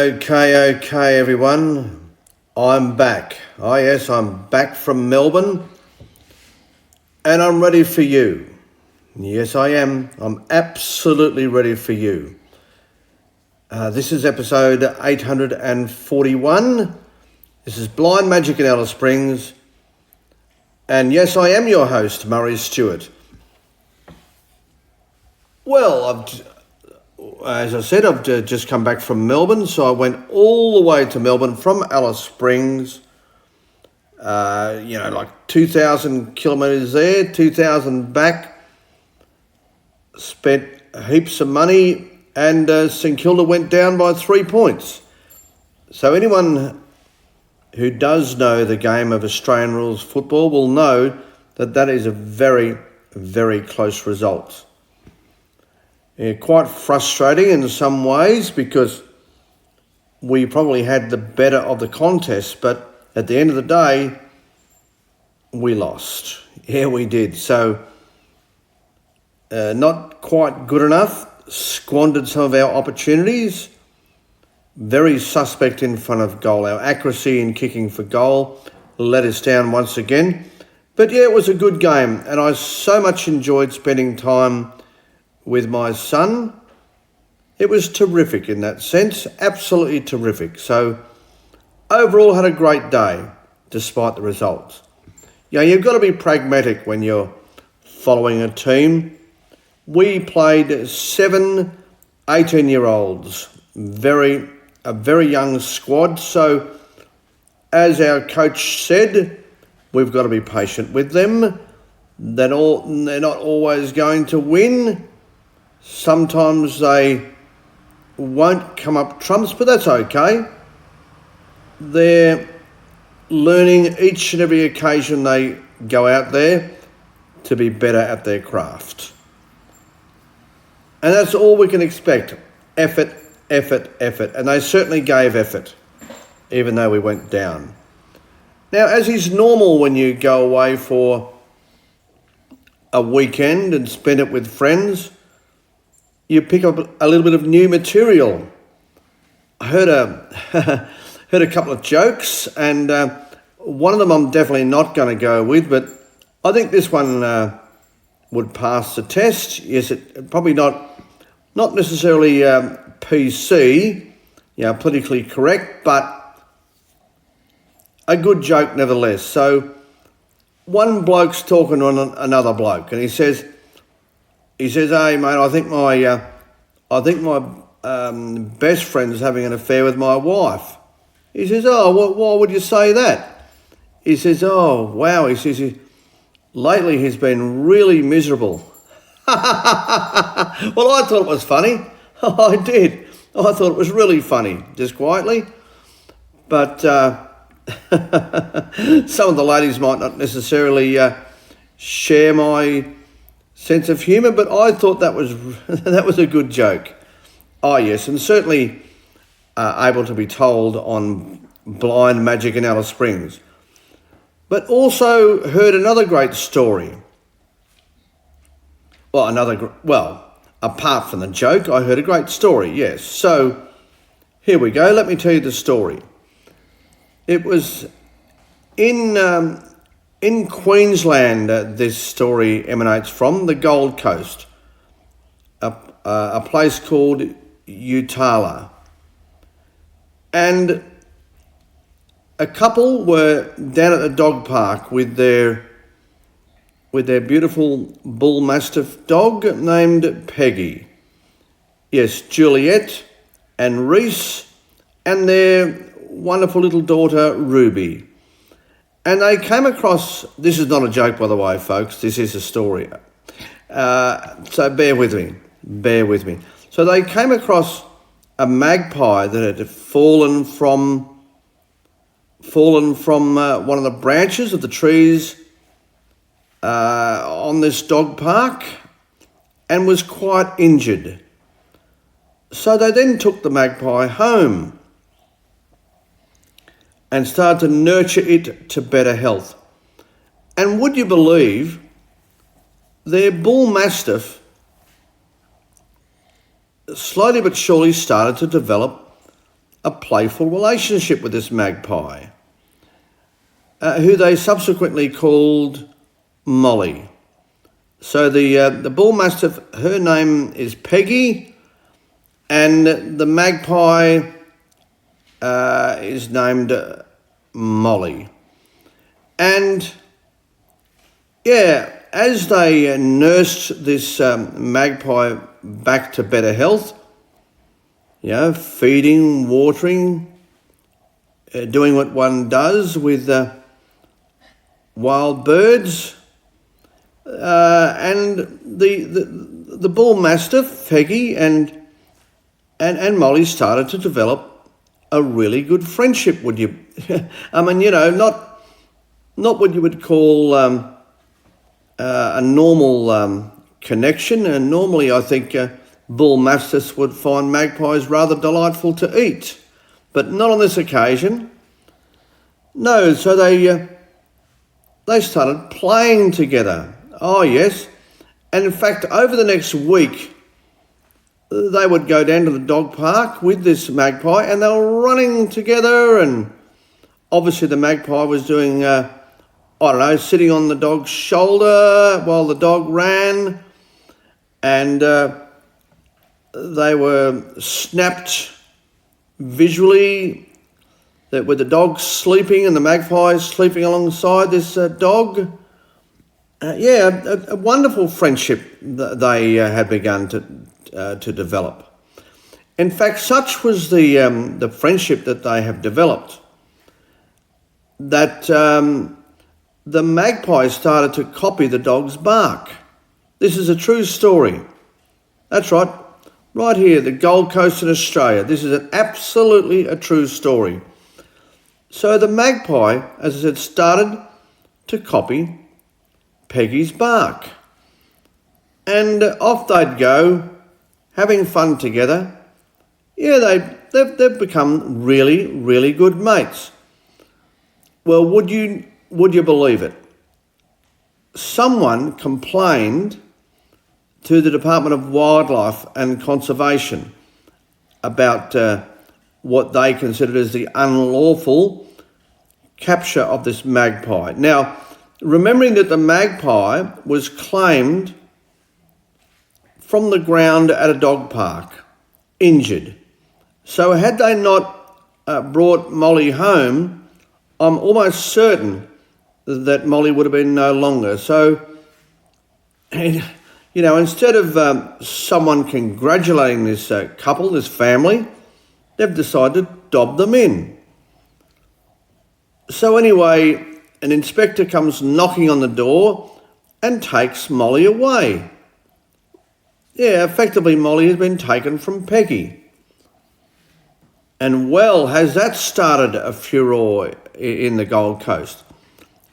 Okay, everyone. I'm back. Oh, yes, I'm back from Melbourne and I'm ready for you. Yes, I am. I'm absolutely ready for you. This is episode 841. This is Blind Magic in Alice Springs. And yes, I am your host, Murray Stewart. Well, as I said, I've just come back from Melbourne, so I went all the way to Melbourne from Alice Springs. Like 2,000 kilometres there, 2,000 back. Spent heaps of money, and St Kilda went down by 3 points. So anyone who does know the game of Australian rules football will know that is a very, very close result. Yeah, quite frustrating in some ways because we probably had the better of the contest, but at the end of the day, we lost. Yeah, we did. So, not quite good enough. Squandered some of our opportunities. Very suspect in front of goal. Our accuracy in kicking for goal let us down once again. But yeah, it was a good game, and I so much enjoyed spending time with my son. It was terrific in that sense, absolutely terrific. So overall had a great day despite the results. You've got to be pragmatic when you're following a team. We played 7 18-year-olds, a very young squad. So as our coach said, we've got to be patient with them. They're not always going to win. Sometimes they won't come up trumps, but that's okay. They're learning each and every occasion they go out there to be better at their craft. And that's all we can expect. Effort. And they certainly gave effort, even though we went down. Now, as is normal when you go away for a weekend and spend it with friends, you pick up a little bit of new material. I heard a couple of jokes, and one of them I'm definitely not going to go with, but I think this one would pass the test. Yes, it probably not necessarily PC, politically correct, but a good joke nevertheless. So one bloke's talking to another bloke, and he says, "Hey mate, I think my best friend's having an affair with my wife." He says, "Oh, why would you say that?" He says, "Oh, wow." He says, "Lately he's been really miserable." Well, I thought it was funny. I did. I thought it was really funny, just quietly. But some of the ladies might not necessarily share my sense of humour, but I thought that was a good joke. Oh yes, and certainly able to be told on Blind Magic in Alice Springs. But also heard another great story. Apart from the joke, I heard a great story, yes. So here we go, let me tell you the story. It was in Queensland, this story emanates from the Gold Coast, a place called Utala. And a couple were down at the dog park with their beautiful bull mastiff dog named Peggy. Yes, Juliet and Reese and their wonderful little daughter Ruby. And they came across, this is not a joke by the way folks, this is a story. So bear with me. So they came across a magpie that had fallen from one of the branches of the trees on this dog park and was quite injured. So they then took the magpie home and started to nurture it to better health. And would you believe, their bull mastiff slowly but surely started to develop a playful relationship with this magpie, who they subsequently called Molly. So the bull mastiff, her name is Peggy, and the magpie is named Molly. And yeah, as they nursed this magpie back to better health, feeding, watering, doing what one does with wild birds, and the bull mastiff, Peggy, and Molly started to develop a really good friendship. Would you? I mean, not what you would call a normal connection. And normally, I think bull mastiffs would find magpies rather delightful to eat, but not on this occasion. No, so they started playing together. Oh yes, and in fact, over the next week, they would go down to the dog park with this magpie, and they were running together. And obviously, the magpie was doing, sitting on the dog's shoulder while the dog ran, and they were snapped visually, that with the dog sleeping and the magpie sleeping alongside this dog. A wonderful friendship that they had begun to develop. In fact, such was the friendship that they have developed that the magpie started to copy the dog's bark. This is a true story. That's right. Right here, the Gold Coast in Australia. This is absolutely a true story. So the magpie, as I said, started to copy Peggy's bark. And off they'd go, having fun together. Yeah, they've become really, really good mates. Well, would you believe it? Someone complained to the Department of Wildlife and Conservation about what they considered as the unlawful capture of this magpie. Now, remembering that the magpie was claimed from the ground at a dog park, injured. So had they not brought Molly home, I'm almost certain that Molly would have been no longer. So, instead of someone congratulating this couple, this family, they've decided to dob them in. So anyway, an inspector comes knocking on the door and takes Molly away. Yeah, effectively Molly has been taken from Peggy. And well, has that started a furore in the Gold Coast.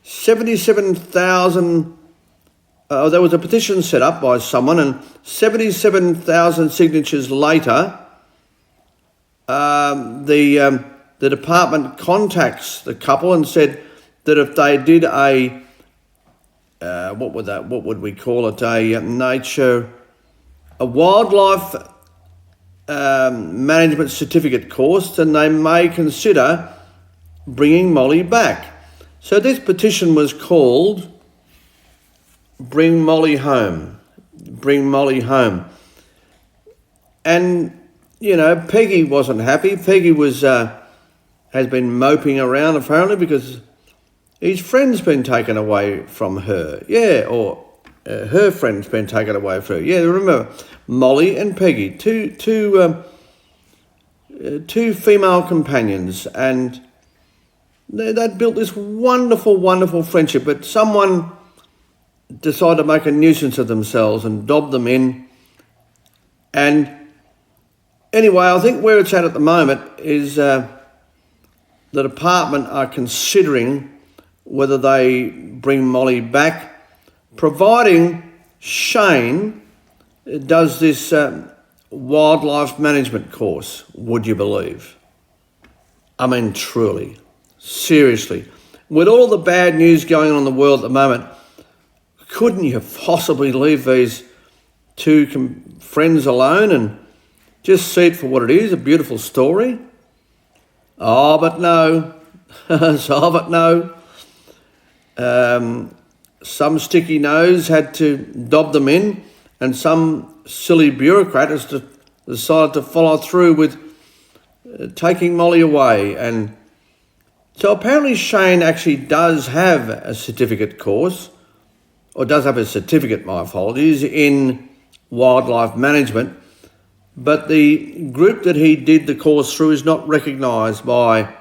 77,000, there was a petition set up by someone, and 77,000 signatures later, the department contacts the couple and said that if they did what would we call it, a wildlife management certificate course, then they may consider bringing Molly back. So this petition was called Bring Molly Home. Bring Molly Home. And, Peggy wasn't happy. Peggy has been moping around apparently because his friend's been taken away from her. Yeah, or her friend's been taken away from her. Yeah, remember, Molly and Peggy, two female companions, and they'd built this wonderful, wonderful friendship, but someone decided to make a nuisance of themselves and dob them in. And anyway, I think where it's at the moment is the department are considering whether they bring Molly back, providing Shane does this wildlife management course, would you believe? I mean, truly, seriously. With all the bad news going on in the world at the moment, couldn't you possibly leave these two friends alone and just see it for what it is, a beautiful story? Oh, but no. So, but no. Some sticky nose had to dob them in, and some silly bureaucrat has decided to follow through with taking Molly away. And so apparently Shane actually does have a certificate course, or does have a certificate, my apologies, in wildlife management, but the group that he did the course through is not recognised by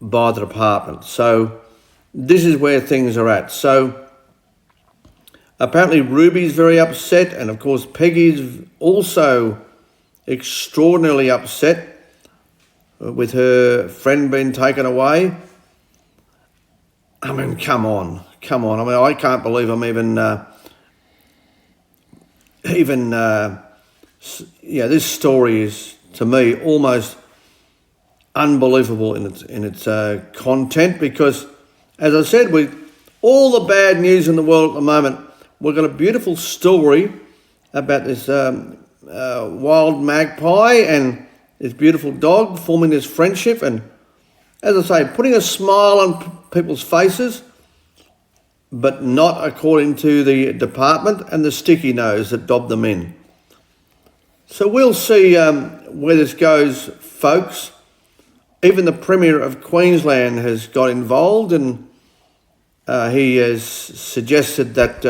the department. So this is where things are at. So apparently Ruby's very upset, and of course Peggy's also extraordinarily upset with her friend being taken away. I mean, come on. I mean, I can't believe I'm this story is, to me, almost unbelievable in its content, because, as I said, with all the bad news in the world at the moment, we've got a beautiful story about this wild magpie and this beautiful dog forming this friendship, and, as I say, putting a smile on people's faces, but not according to the department and the sticky nose that dobbed them in. So we'll see where this goes, folks. Even the Premier of Queensland has got involved, and he has suggested that,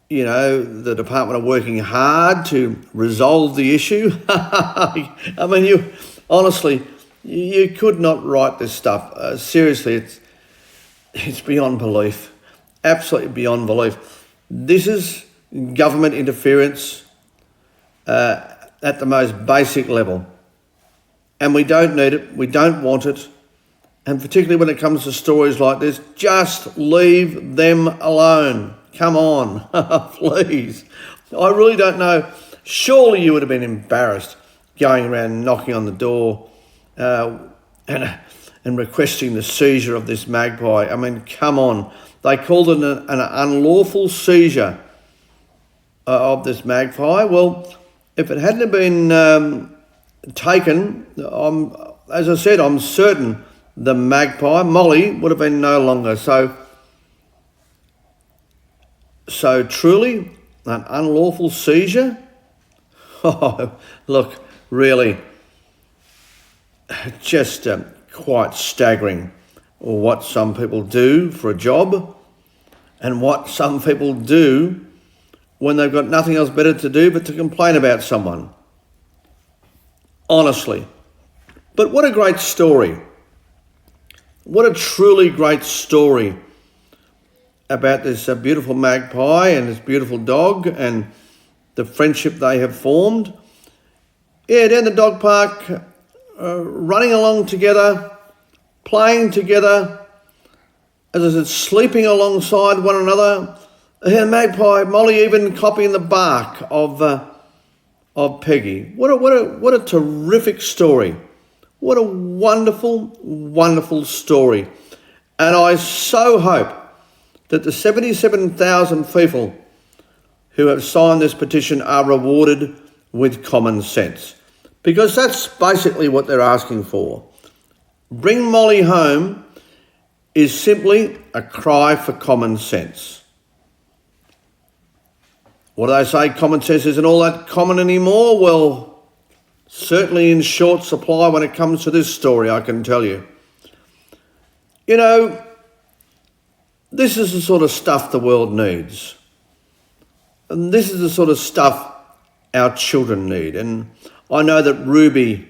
the department are working hard to resolve the issue. I mean, honestly, you could not write this stuff. Seriously, it's beyond belief. Absolutely beyond belief. This is government interference at the most basic level. And we don't need it. We don't want it. And particularly when it comes to stories like this, just leave them alone. Come on, please. I really don't know. Surely you would have been embarrassed going around knocking on the door and requesting the seizure of this magpie. I mean, come on. They called it an unlawful seizure of this magpie. Well, if it hadn't been taken, as I said, I'm certain the magpie, Molly, would have been no longer. So truly, an unlawful seizure? Oh, look, really, just quite staggering what some people do for a job and what some people do when they've got nothing else better to do but to complain about someone. Honestly. But what a great story. What a truly great story about this beautiful magpie and this beautiful dog and the friendship they have formed. Yeah, down the dog park, running along together, playing together, as I said, sleeping alongside one another. Yeah, magpie, Molly even copying the bark of Peggy. What a terrific story. What a wonderful, wonderful story. And I so hope that the 77,000 people who have signed this petition are rewarded with common sense, because that's basically what they're asking for. Bring Molly home is simply a cry for common sense. What do they say? Common sense isn't all that common anymore? Well, certainly in short supply when it comes to this story, I can tell you. You know, this is the sort of stuff the world needs. And this is the sort of stuff our children need. And I know that Ruby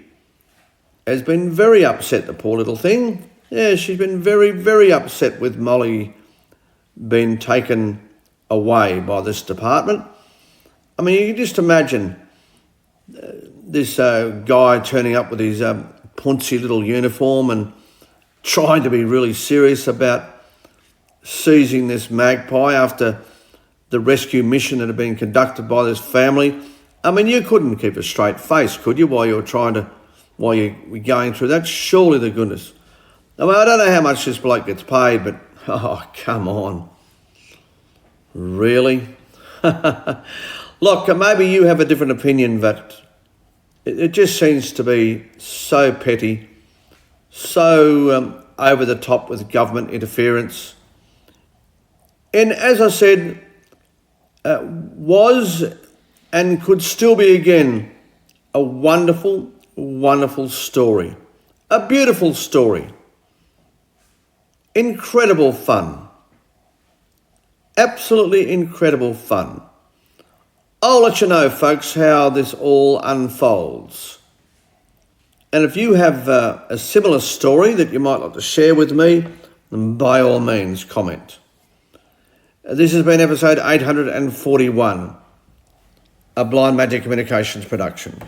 has been very upset, the poor little thing. Yeah, she's been very, very upset with Molly being taken away by this department. I mean, you can just imagine this guy turning up with his punchy little uniform and trying to be really serious about seizing this magpie after the rescue mission that had been conducted by this family. I mean, you couldn't keep a straight face, could you, while you were going through that? Surely to goodness. I mean, I don't know how much this bloke gets paid, but, oh, come on. Really? Look, maybe you have a different opinion, but It just seems to be so petty, so over the top with government interference. And as I said, was and could still be again a wonderful, wonderful story. A beautiful story. Incredible fun. Absolutely incredible fun. I'll let you know, folks, how this all unfolds. And if you have a similar story that you might like to share with me, then by all means comment. This has been episode 841, a Blind Magic Communications production.